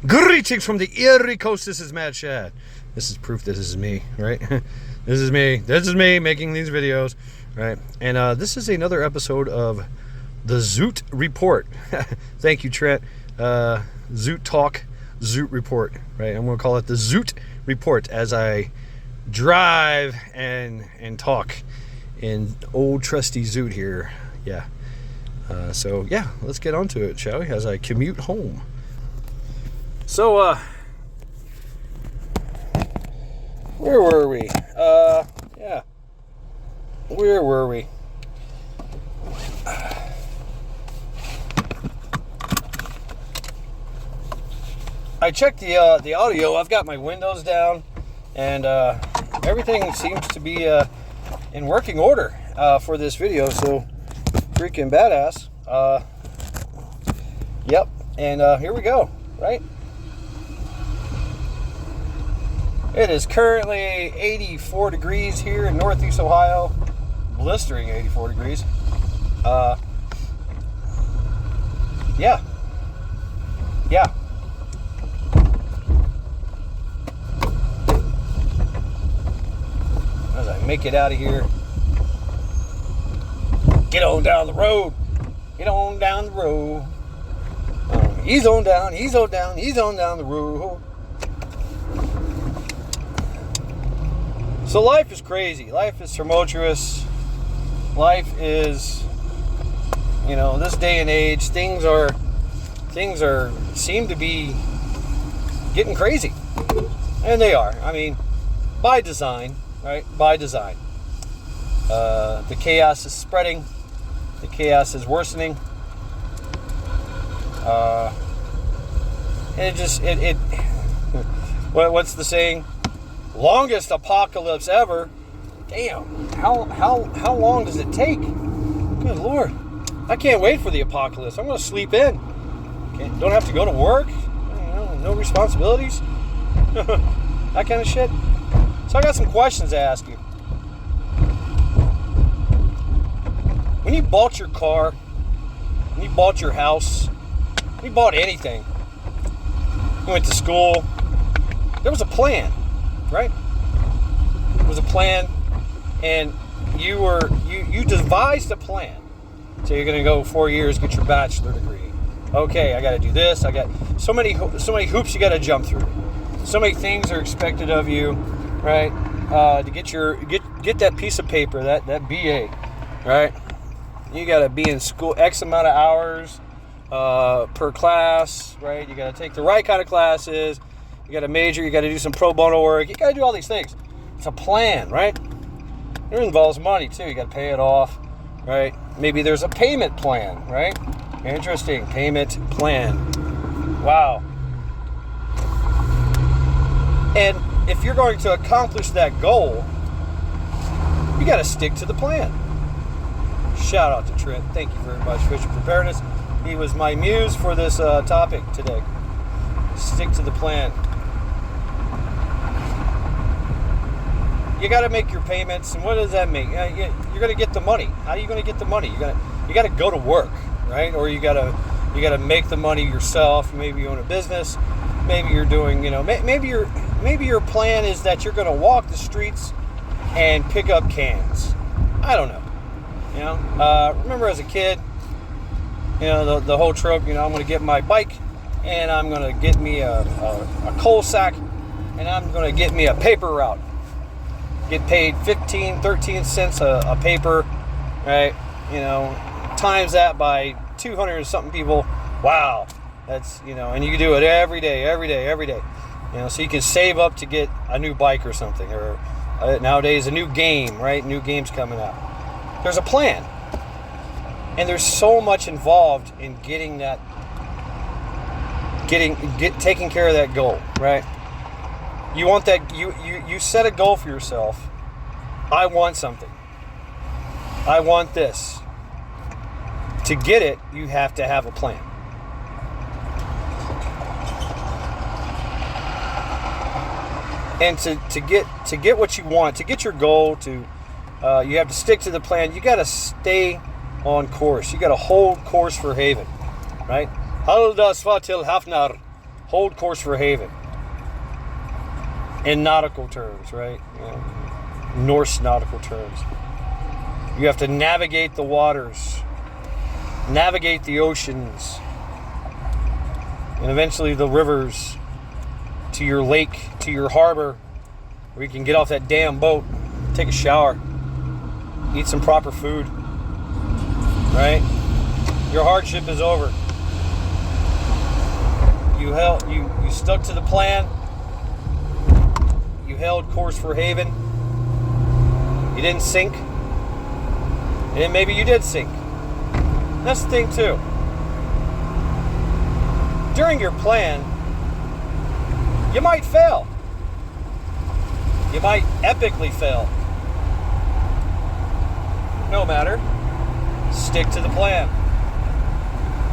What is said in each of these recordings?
Greetings from the Erie Coast. This is Mad Shad. This is proof that this is me, right? This is me making these videos, right? And this is another episode of the Zoot Report. Thank you, Trent. Zoot Talk, Zoot Report, right? I'm going to call it the Zoot Report as I drive and talk in old trusty Zoot here. Yeah. So yeah, let's get on to it, shall we? As I commute home. So, where were we? Yeah. Where were we? I checked the audio. I've got my windows down, and everything seems to be in working order for this video. So, freaking badass. Yep. And here we go. Right. It is currently 84 degrees here in Northeast Ohio. Blistering 84 degrees. Yeah. Yeah. As I make it out of here. Get on down the road. Get on down the road. He's on down the road. So life is crazy. Life is tumultuous. Life is, this day and age, things seem to be getting crazy. And they are. I mean, by design, right? By design. The chaos is spreading. The chaos is worsening. And what's the saying? Longest apocalypse ever. Damn, how long does it take? Good Lord, I can't wait for the apocalypse. I'm gonna sleep in. Okay, don't have to go to work. No responsibilities. That kind of shit. So I got some questions to ask you. When you bought your car, when you bought your house, when you bought anything, you went to school, there was a plan, right? There was a plan, and you devised a plan. So you're going to go 4 years, get your bachelor degree. Okay, I got to do this. I got so many hoops you got to jump through. So many things are expected of you, right? To get that piece of paper, that BA, right? You got to be in school X amount of hours per class, right? You got to take the right kind of classes. You got to major. You got to do some pro bono work. You got to do all these things. It's a plan, right? It involves money too. You got to pay it off, right? Maybe there's a payment plan, right? Interesting. Payment plan. Wow. And if you're going to accomplish that goal, you got to stick to the plan. Shout out to Trent. Thank you very much for your preparedness. He was my muse for this topic today. Stick to the plan. You got to make your payments, and what does that mean? You're going to get the money. How are you going to get the money? You got to go to work, right? Or you got to make the money yourself. Maybe you own a business. Maybe you're doing, maybe your plan is that you're going to walk the streets and pick up cans. I don't know. Remember as a kid, the whole trope, I'm going to get my bike and I'm going to get me a coal sack and I'm going to get me a paper route. Get paid 15, 13 cents a paper, right? Times that by 200 and something people. Wow. That's, and you can do it every day. So you can save up to get a new bike or something, or nowadays a new game, right? New games coming out. There's a plan. And there's so much involved in taking care of that goal, right? You want that, you set a goal for yourself. I want something. I want this. To get it, you have to have a plan. And to get what you want, to get your goal, you have to stick to the plan. You got to stay on course. You got to hold course for Haven, right? Halda Svatil Hafnar, hold course for haven. In nautical terms, right? Norse nautical terms. You have to navigate the waters, navigate the oceans, and eventually the rivers to your lake, to your harbor, where you can get off that damn boat, take a shower, eat some proper food, right? Your hardship is over. You stuck to the plan. You held course for haven. You didn't sink. And then maybe you did sink. That's the thing too. During your plan, you might fail. You might epically fail. No matter. Stick to the plan.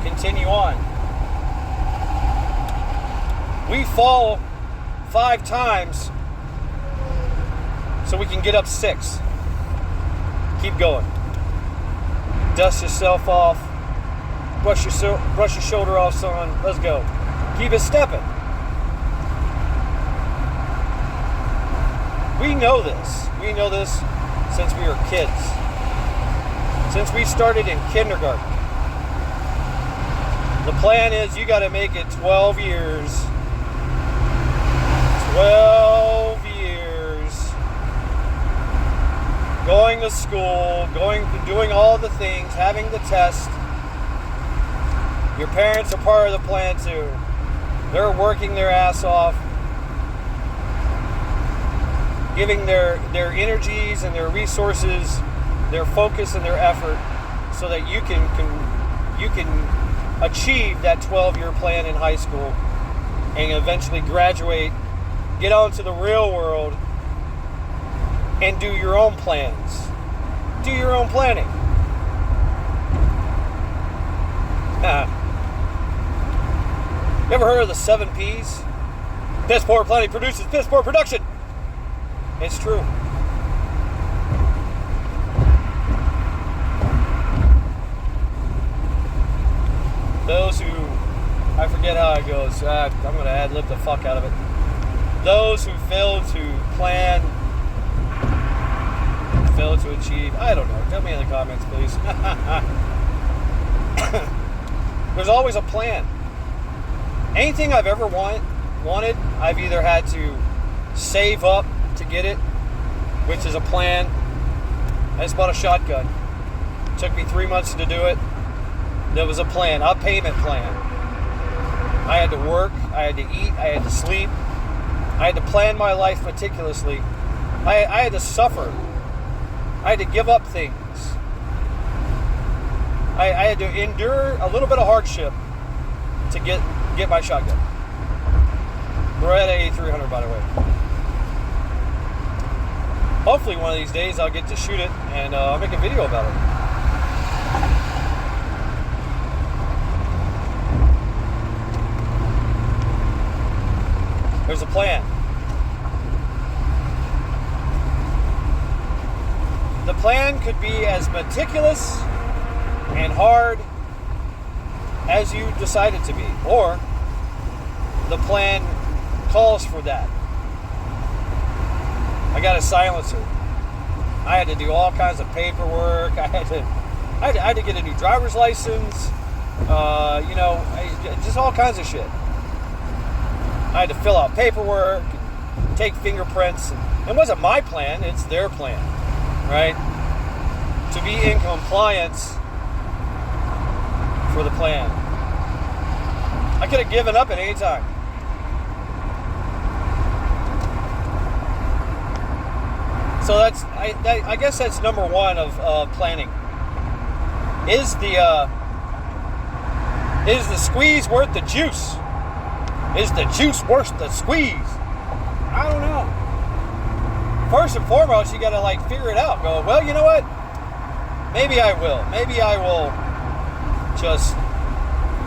Continue on. We fall 5 times so we can get up 6. Keep going. Dust yourself off. Brush your shoulder off, son. Let's go. Keep it stepping. We know this. We know this since we were kids. Since we started in kindergarten. The plan is you got to make it 12 years. 12 years. Going to school, doing all the things, having the test. Your parents are part of the plan too. They're working their ass off, giving their energies and their resources, their focus and their effort, so that you can achieve that 12-year plan in high school and eventually graduate, get out into the real world, and do your own plans. Do your own planning. You ever heard of the 7 Ps? Piss poor planning produces piss poor production. It's true. Those who, I forget how it goes. I'm going to ad-lib the fuck out of it. Those who fail to plan, fail to achieve. I don't know. Tell me in the comments, please. There's always a plan. Anything I've ever wanted, I've either had to save up to get it, which is a plan. I just bought a shotgun. Took me 3 months to do it. There was a plan, a payment plan. I had to work, I had to eat, I had to sleep. I had to plan my life meticulously. I had to suffer. I had to give up things. I had to endure a little bit of hardship to get my shotgun. Beretta A300, by the way. Hopefully one of these days I'll get to shoot it and I'll make a video about it. There's a plan. The plan could be as meticulous and hard as you decide it to be, or the plan calls for that. I got a silencer. I had to do all kinds of paperwork. I had to get a new driver's license. Just all kinds of shit. I had to fill out paperwork, take fingerprints. It wasn't my plan, it's their plan, right? To be in compliance for the plan. I could have given up at any time. So I guess that's number one of planning. Is the squeeze worth the juice? Is the juice worth the squeeze? I don't know. First and foremost, you gotta figure it out. Go, well, you know what? Maybe I will. Maybe I will just,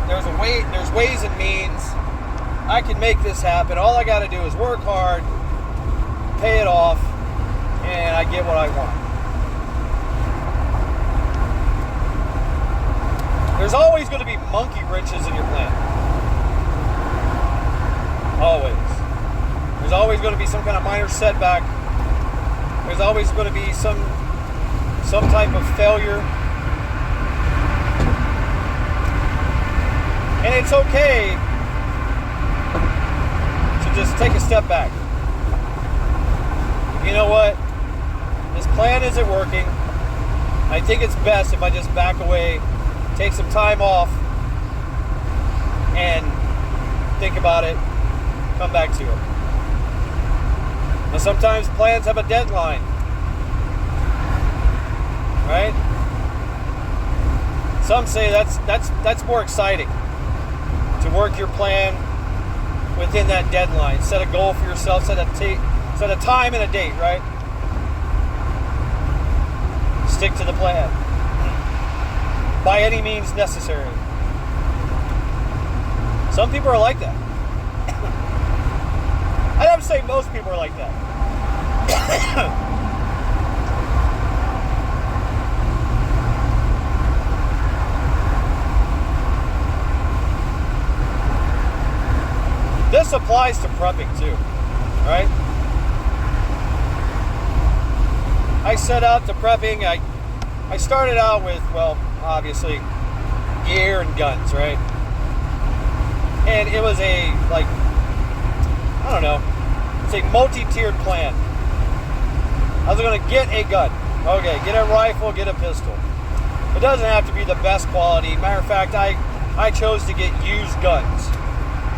there's ways and means. I can make this happen. All I gotta do is work hard, pay it off, and I get what I want. There's always going to be monkey wrenches in your plan. Always. There's always going to be some kind of minor setback. There's always going to be some type of failure. And it's okay to just take a step back. You know what? This plan isn't working. I think it's best if I just back away, take some time off, and think about it, come back to it. Now sometimes plans have a deadline, right? Some say that's more exciting, to work your plan within that deadline. Set a goal for yourself, set a time and a date, right? Stick to the plan by any means necessary. Some people are like that. I'd have to say most people are like that. This applies to prepping too, right? I set out to prepping. I started out with, well, obviously, gear and guns, right? And it was a, like, I don't know, it's a multi-tiered plan. I was going to get a gun. Okay, get a rifle, get a pistol. It doesn't have to be the best quality. Matter of fact, I chose to get used guns.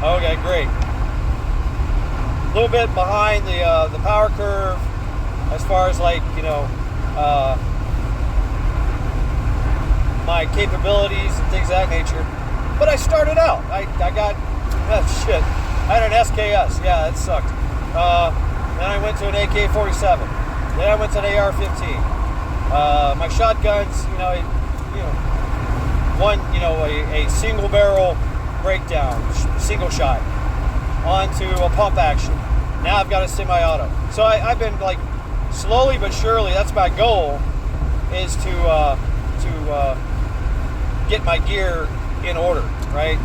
Okay, great. A little bit behind the power curve as far as, like, you know, my capabilities and things of that nature. But I started out. I got, shit. I had an SKS. Yeah, that sucked. Then I went to an AK-47. Then I went to an AR-15. My shotguns, a single barrel breakdown, single shot, onto a pump action. Now I've got a semi-auto. So I've been, like, slowly but surely, that's my goal, is to get my gear in order, right?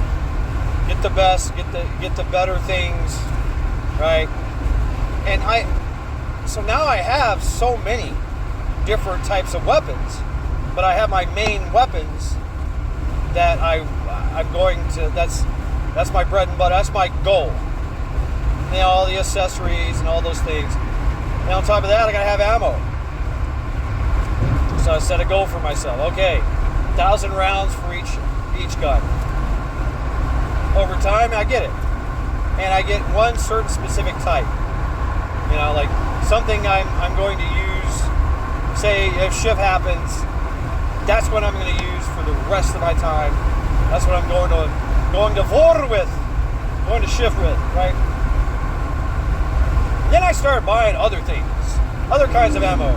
Get the best, get the better things, right? And so now I have so many different types of weapons, but I have my main weapons that I'm going to, that's my bread and butter, that's my goal. And all the accessories and all those things. And on top of that, I gotta have ammo. So I set a goal for myself. Okay, 1,000 rounds for each gun. Over time, I get it. And I get one certain specific type. You know, like something I'm going to use, say if shift happens, that's what I'm going to use for the rest of my time. That's what I'm going to war with, going to shift with, right? Then I started buying other things, other kinds of ammo.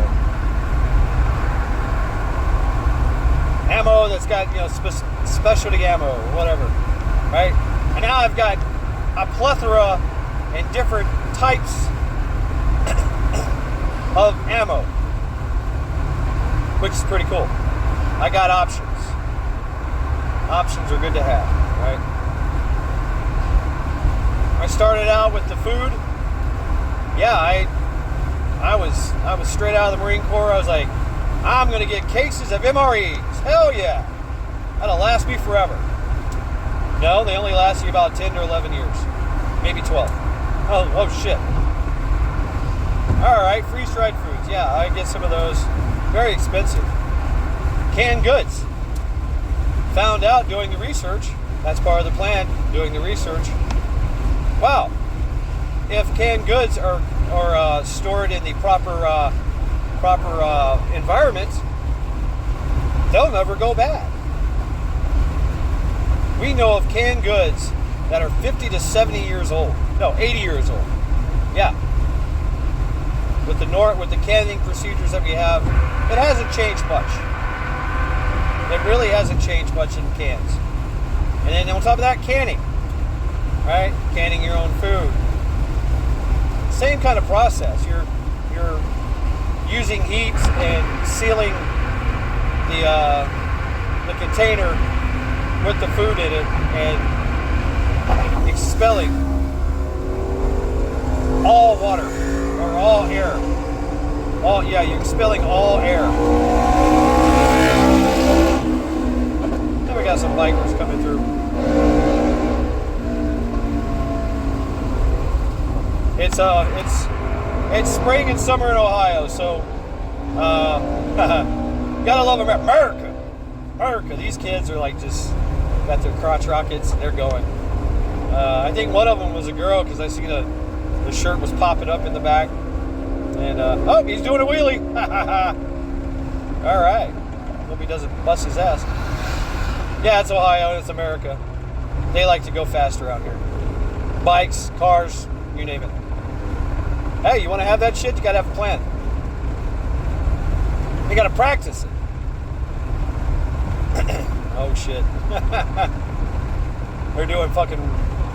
Ammo that's got, specialty ammo or whatever, right? And now I've got a plethora and different types of ammo, which is pretty cool. I got options. Options are good to have, right? I started out with the food. Yeah, I was straight out of the Marine Corps. I was like, I'm gonna get cases of MREs. Hell yeah, that'll last me forever. No, they only last you about 10 to 11 years, maybe 12. Oh shit. All right, freeze-dried foods. Yeah, I get some of those. Very expensive. Canned goods. Found out doing the research. That's part of the plan. Doing the research. Wow. If canned goods are stored in the proper environment, they'll never go bad. We know of canned goods that are 50 to 70 years old. No, 80 years old. Yeah. With the canning procedures that we have, it hasn't changed much. It really hasn't changed much in cans. And then on top of that, canning. Right? Canning your own food. Same kind of process. You're using heat and sealing the container with the food in it and expelling all water or all air. You're expelling all air. Then we got some bikers coming through. It's spring and summer in Ohio, so gotta love America. America. These kids are like just got their crotch rockets and they're going. I think one of them was a girl because I see the shirt was popping up in the back. And he's doing a wheelie. All right. Hope he doesn't bust his ass. Yeah, it's Ohio. It's America. They like to go fast around here. Bikes, cars, you name it. Hey, you want to have that shit? You got to have a plan. You got to practice it. Oh, shit. They're doing fucking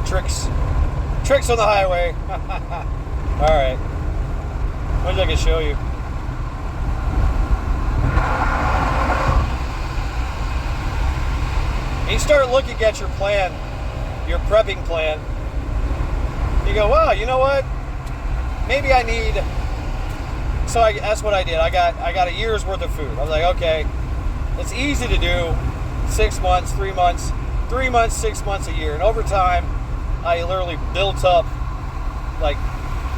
tricks on the highway. All right. What did I can show you? You start looking at your plan, your prepping plan. You go, wow, you know what? Maybe I need. So that's what I did. I got a year's worth of food. I was like, okay, it's easy to do. 6 months, 3 months, 3 months, 6 months, a year, and over time, I literally built up like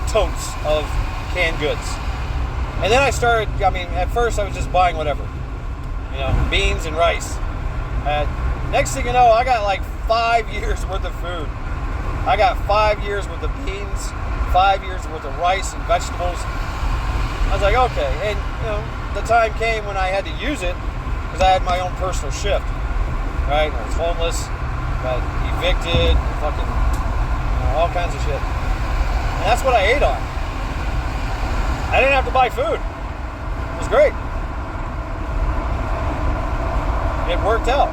totes of canned goods. And then I started. I mean, at first I was just buying whatever, beans and rice. Next thing you know, I got like 5 years worth of food. I got 5 years worth of beans, 5 years worth of rice and vegetables. I was like, okay. And, the time came when I had to use it because I had my own personal shift, right? I was homeless, got evicted, fucking, all kinds of shit. And that's what I ate on. I didn't have to buy food. It was great. It worked out.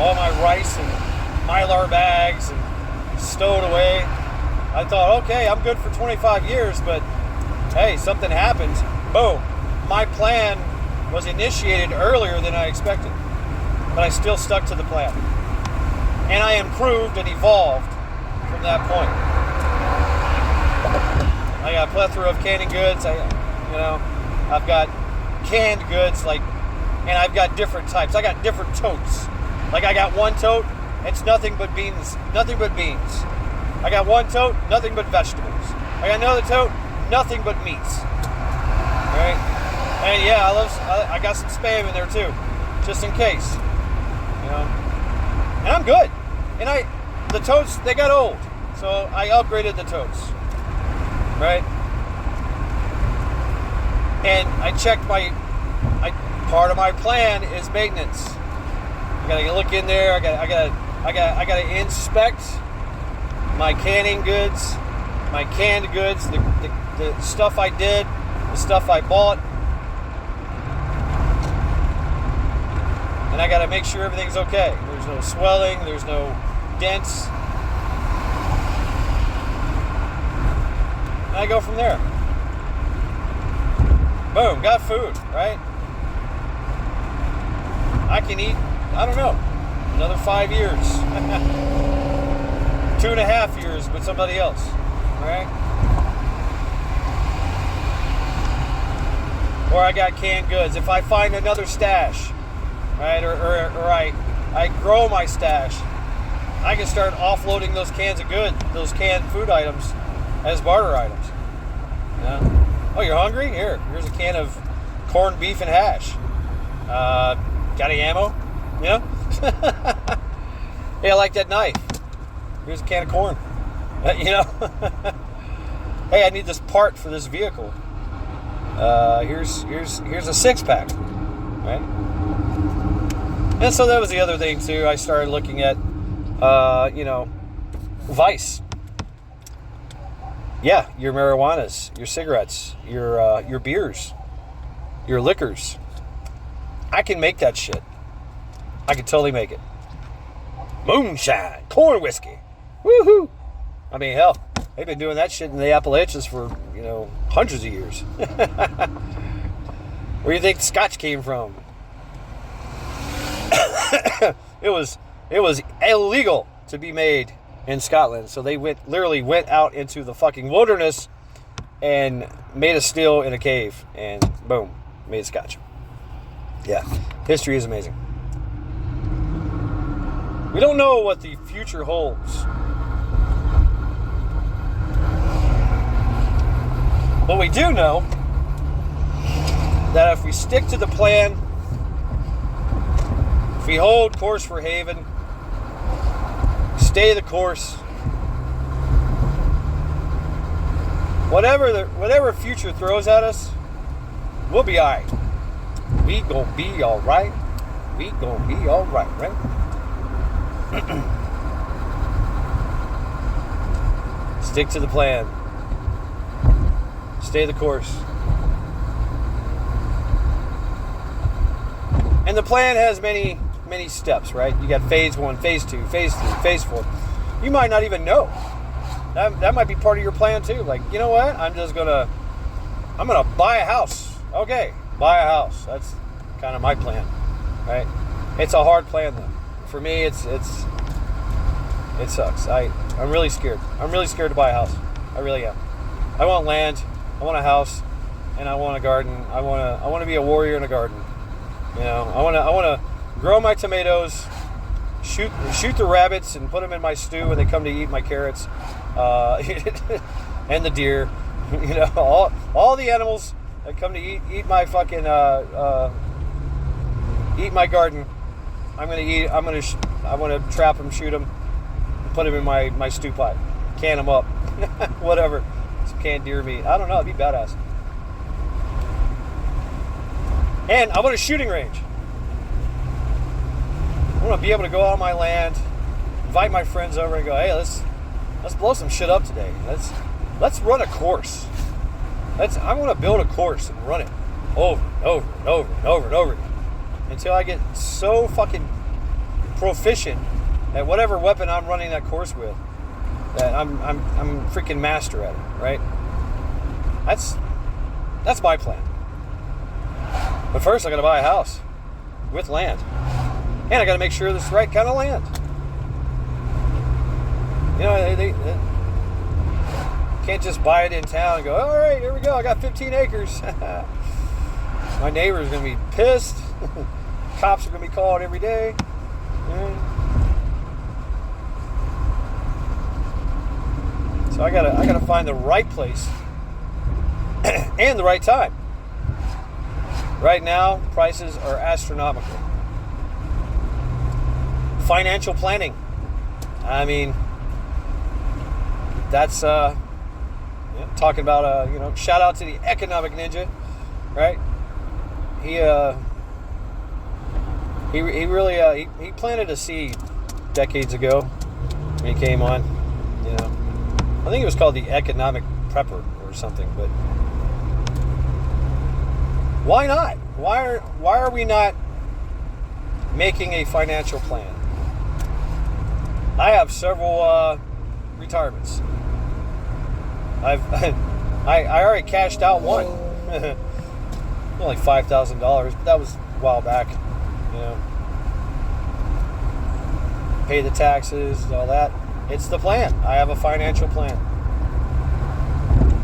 All my rice and Mylar bags and stowed away. I thought, okay, I'm good for 25 years, but hey, something happened. Boom. My plan was initiated earlier than I expected, but I still stuck to the plan. And I improved and evolved from that point. I got a plethora of canning goods. I've got canned goods, and I've got different types. I got different totes. Like I got one tote, it's nothing but beans. I got one tote, nothing but vegetables. I got another tote, nothing but meats. Right? And yeah, I got some Spam in there too, just in case. And I'm good. And the totes, they got old, so I upgraded the totes. Right? And I checked part of my plan is maintenance. I gotta look in there. I gotta inspect my canning goods, my canned goods, the stuff I did, the stuff I bought, and I gotta make sure everything's okay. There's no swelling. There's no dents. And I go from there. Boom, got food, right? I can eat. I don't know, another 5 years, 2.5 years with somebody else, right? Or I got canned goods. If I find another stash, right, or I grow my stash, I can start offloading those cans of goods, those canned food items as barter items. Oh, you're hungry? Here's a can of corned beef and hash. Got any ammo? Hey, I like that knife. Here's a can of corn. Hey, I need this part for this vehicle. Here's a 6-pack, right? And so that was the other thing too. I started looking at, vice. Yeah, your marijuanas, your cigarettes, your beers, your liquors. I can make that shit. I can totally make it. Moonshine, corn whiskey. Woohoo! I mean, hell, They've been doing that shit in the Appalachians for, hundreds of years. Where do you think Scotch came from? It was illegal to be made in Scotland. So they literally went out into the fucking wilderness and made a still in a cave, and boom, made Scotch. Yeah, history is amazing. We don't know what the future holds. But we do know that if we stick to the plan, if we hold course for Haven, stay the course, whatever future throws at us, we'll be alright. We gonna be alright. We gonna be alright, right? Stick to the plan. Stay the course. And the plan has many steps, right? You got phase 1, phase 2, phase 3, phase 4. You might not even know. That might be part of your plan too. Like, you know what? I'm gonna buy a house. Okay, buy a house. That's kind of my plan, right? It's a hard plan though. For me, it sucks. I'm really scared. I'm really scared to buy a house. I really am. I want land. I want a house, and I want a garden. I want to be a warrior in a garden. I want to grow my tomatoes, shoot the rabbits, and put them in my stew when they come to eat my carrots, and the deer. All the animals that come to eat my fucking eat my garden. I want to trap them, shoot them, put them in my stew pot, can them up, whatever. Some canned deer meat. I don't know. It'd be badass. And I want a shooting range. I want to be able to go out on my land, invite my friends over, and go, hey, let's blow some shit up today. Let's run a course. I want to build a course and run it over and over and over and over and over again until I get so fucking proficient at whatever weapon I'm running that course with that I'm freaking master at it, right? That's my plan. But first I gotta buy a house with land. And I gotta make sure this is the right kind of land. They can't just buy it in town and go, all right, here we go, I got 15 acres. My neighbor's gonna be pissed. Cops are gonna be called every day. So I gotta find the right place and the right time. Right now, prices are astronomical. Financial planning. I mean, that's talking about shout out to the economic ninja, right? He really he planted a seed decades ago when he came on. I think it was called the economic prepper or something, but why not? Why are we not making a financial plan? I have several retirements. I already cashed out one. Only $5,000, but that was a while back. Pay the taxes, all that. It's the plan. I have a financial plan.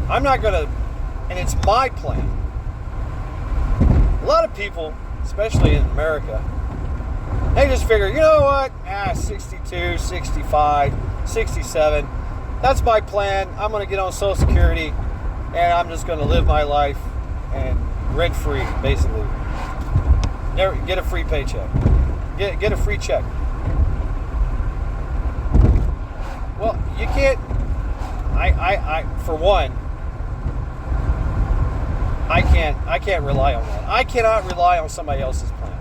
I'm not gonna, and it's my plan. A lot of people, especially in America, they just figure, you know what? 62, 65, 67. That's my plan. I'm going to get on Social Security, and I'm just going to live my life and rent free, basically. Never get a free paycheck. Get a free check. Well, you can't. I for one, I can't rely on that. I cannot rely on somebody else's plan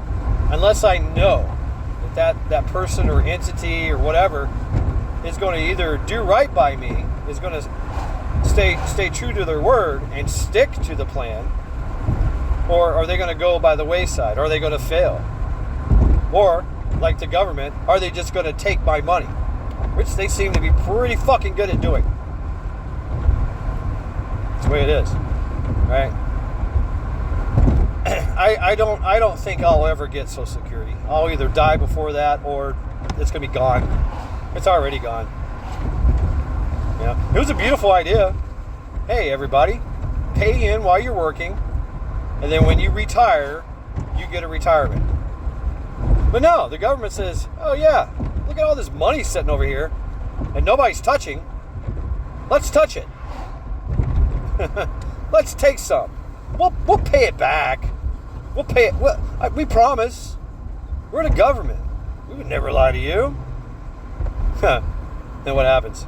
unless I know that person or entity or whatever is going to either do right by me, is going to stay true to their word and stick to the plan, or are they going to go by the wayside? Are they going to fail? Or, like the government, are they just going to take my money? Which they seem to be pretty fucking good at doing. It's the way it is, right? I don't think I'll ever get Social Security. I'll either die before that or it's gonna be gone. It's already gone. Yeah, it was a beautiful idea. Hey, everybody, pay in while you're working, and then when you retire, you get a retirement. But no, the government says, oh yeah, look at all this money sitting over here, and nobody's touching. Let's touch it. Let's take some. We'll pay it back. We'll pay it. We promise. We're the government. We would never lie to you. Then what happens?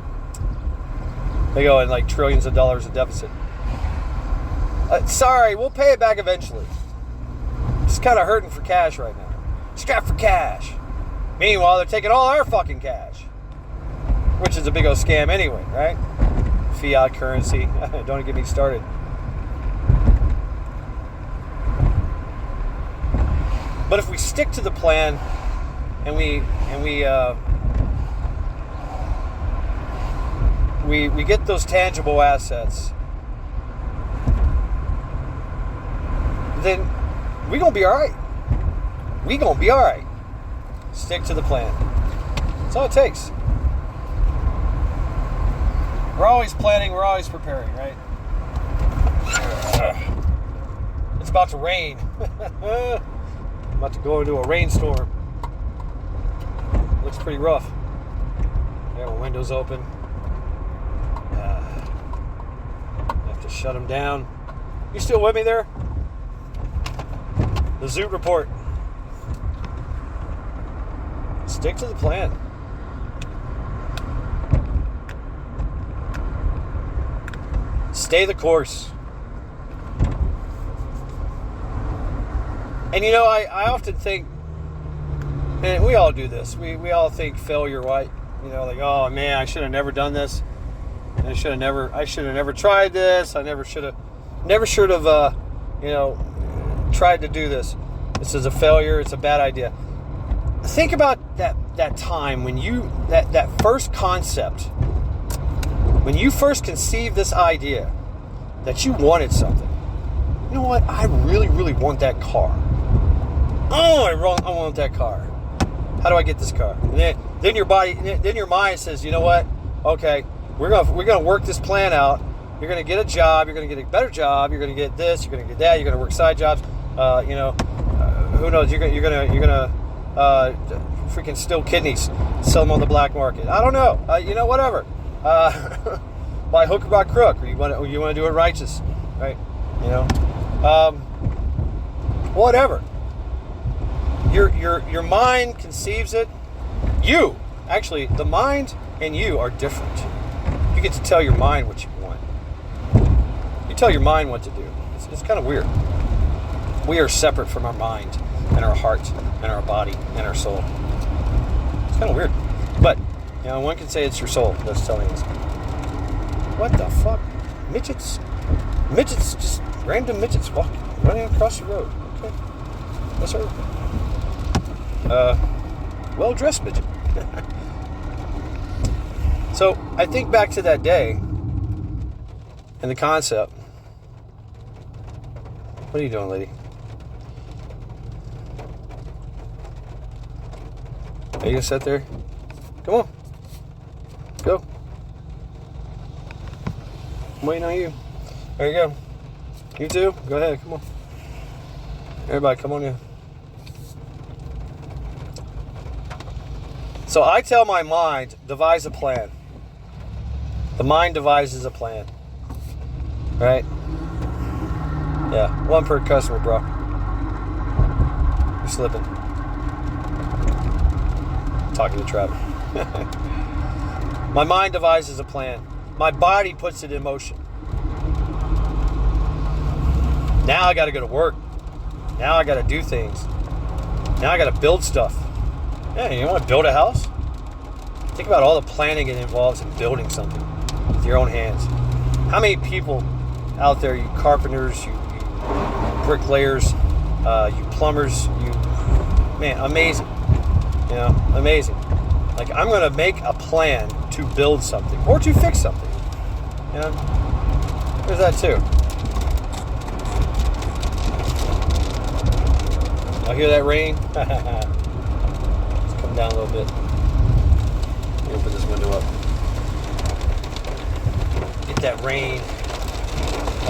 They go in like trillions of dollars in deficit. Sorry, we'll pay it back eventually. Just kind of hurting for cash right now. Strapped for cash. Meanwhile, they're taking all our fucking cash, which is a big old scam anyway, right? Fiat currency. Don't get me started. But if we stick to the plan and we get those tangible assets, then we gonna be all right. We gonna be all right. Stick to the plan. That's all it takes. We're always planning. We're always preparing, right? It's about to rain. I'm about to go into a rainstorm. Looks pretty rough. I got my windows open. I have to shut them down. You still with me there? The Zoot Report. Stick to the plan. Stay the course. And you know, I often think, and we all do this, we all think failure, right? You know, like, oh man, I should have never done this. I should have never tried this. I never should have, tried to do this. This is a failure. It's a bad idea. Think about that time when that first concept, when you first conceived this idea that you wanted something. You know what? I really, really want that car. Oh, I want that car. How do I get this car? And then your mind says, you know what? Okay, we're gonna work this plan out. You're gonna get a job. You're gonna get a better job. You're gonna get this. You're gonna get that. You're gonna work side jobs. Who knows? You're gonna freaking steal kidneys, sell them on the black market. I don't know. Whatever. By hook or by crook, or you want to do it righteous, right? Whatever. Your mind conceives it. The mind and you are different. You get to tell your mind what you want. You tell your mind what to do. It's kind of weird. We are separate from our mind and our heart and our body and our soul. It's kind of weird. But, one can say it's your soul that's telling us. What the fuck? Midgets? Midgets, just random midgets running across the road. Okay. Yes, sir. Well-dressed midget. So, I think back to that day and the concept. What are you doing, lady? Are you gonna sit there? Come on. Go. I'm waiting on you. There you go. You too? Go ahead. Come on. Everybody, come on in. So I tell my mind, devise a plan. The mind devises a plan. Right? Yeah. One per customer, bro. You're slipping. Talking to traffic. My mind devises a plan. My body puts it in motion. Now I got to go to work. Now I got to do things. Now I got to build stuff. Yeah, you want to build a house? Think about all the planning it involves in building something with your own hands. How many people out there, you carpenters, you bricklayers, you plumbers, amazing. Amazing. Like, I'm going to make a plan to build something or to fix something. There's that too. I hear that rain. Let's come down a little bit. Let me open this window up. Get that rain.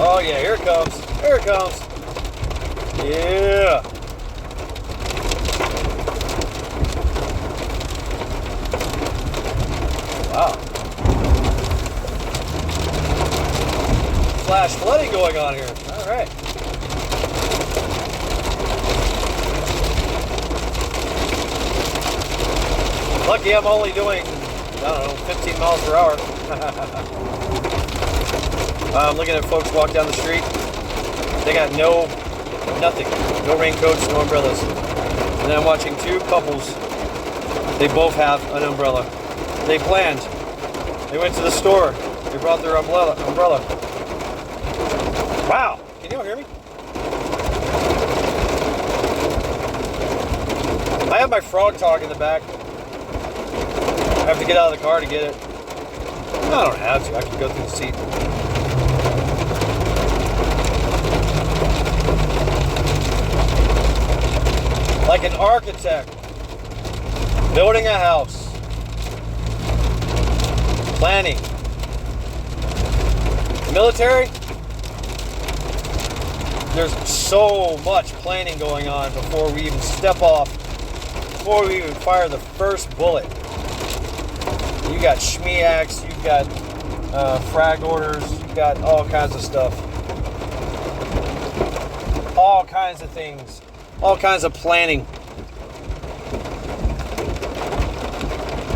Oh yeah, here it comes. Here it comes. Yeah. Wow. Flash flooding going on here. All right. Lucky I'm only doing, I don't know, 15 miles per hour. I'm looking at folks walk down the street. They got nothing. No raincoats, no umbrellas. And then I'm watching two couples. They both have an umbrella. They planned. They went to the store. They brought their umbrella. Wow. Can you all hear me? I have my frog talk in the back. I have to get out of the car to get it. No, I don't have to. I can go through the seat. Like an architect building a house. Planning. The military, there's so much planning going on before we even step off, before we even fire the first bullet. You got SHMEACs, you got frag orders, you got all kinds of stuff. All kinds of things. All kinds of planning.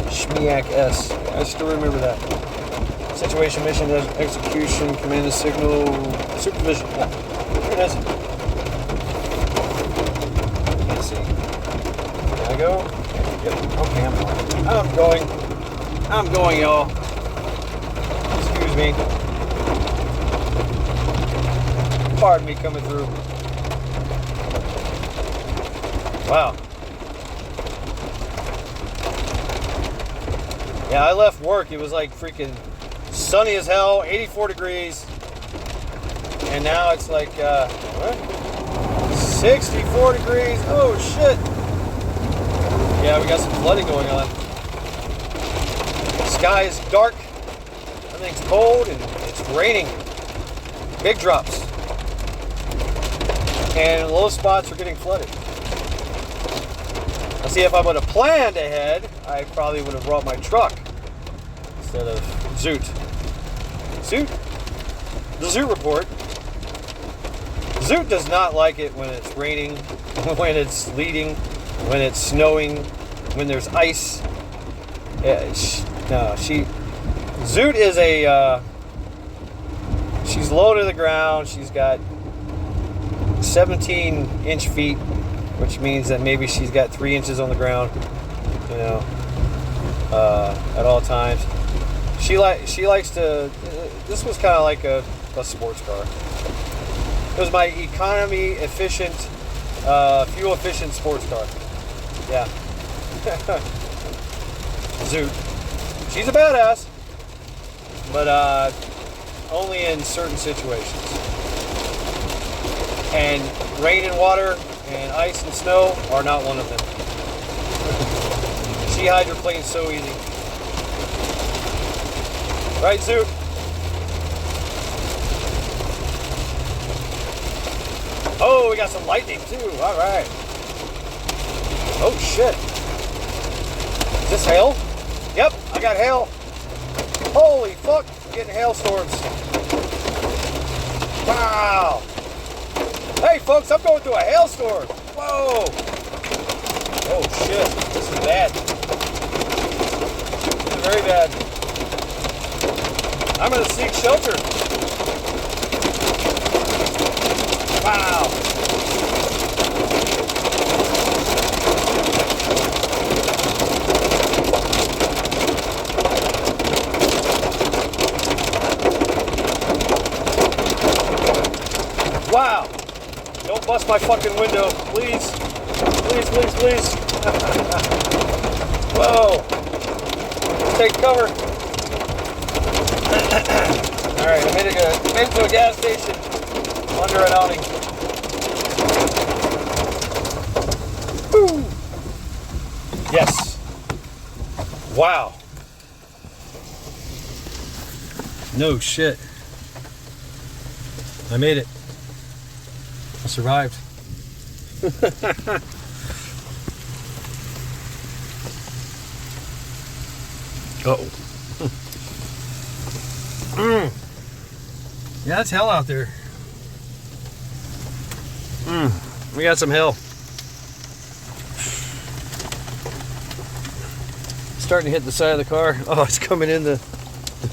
SHMEAC-S. I still remember that. Situation, mission, execution, command and signal, supervision. Yeah, here it is. Can't see. Can I go? Yep. Okay, I'm going, y'all. Excuse me. Pardon me coming through. Wow. Yeah, I left work. It was like freaking sunny as hell, 84 degrees. And now it's like, what? 64 degrees. Oh, shit. Yeah, we got some flooding going on. The sky is dark. Everything's cold and it's raining. Big drops. And low spots are getting flooded. Now, see, if I would have planned ahead, I probably would have brought my truck instead of Zoot. Zoot? The Zoot Report. Zoot does not like it when it's raining, when it's sleeting, when it's snowing, when there's ice. Zoot is she's low to the ground. She's got 17-inch feet, which means that maybe she's got 3 inches on the ground, you know, at all times. She likes to. This was kind of like a sports car. It was my economy efficient, fuel efficient sports car. Yeah. Zoot. She's a badass, but only in certain situations. And rain and water and ice and snow are not one of them. She hydroplanes so easy. Right, Zoot? Oh, we got some lightning too. All right. Oh shit. Is this hail? Yep, I got hail. Holy fuck, I'm getting hailstorms. Wow. Hey folks, I'm going through a hailstorm. Whoa. Oh shit, this is bad. This is very bad. I'm gonna seek shelter. Wow. Wow. Don't bust my fucking window, please. Please, please, please. Whoa. Let's take cover. Alright, I made it to a gas station under an awning. Woo! Yes. Wow. No shit. I made it. I survived. Uh-oh. Yeah, it's hell out there. We got some hell. Starting to hit the side of the car. Oh, it's coming in the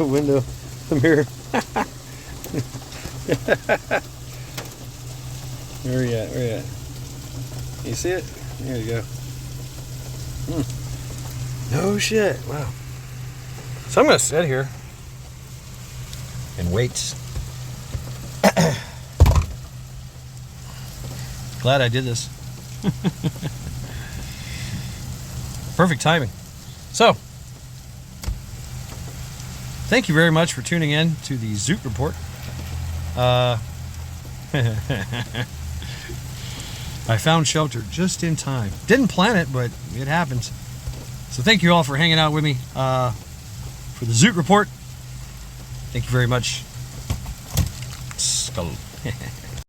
window, the mirror. Where are you at? Where are you at? You see it? There you go. No shit. Wow. So I'm going to sit here and wait. Glad I did this. Perfect timing. So, thank you very much for tuning in to the Zoot Report. I found shelter just in time. Didn't plan it, but it happens. So thank you all for hanging out with me for the Zoot Report. Thank you very much. Skull.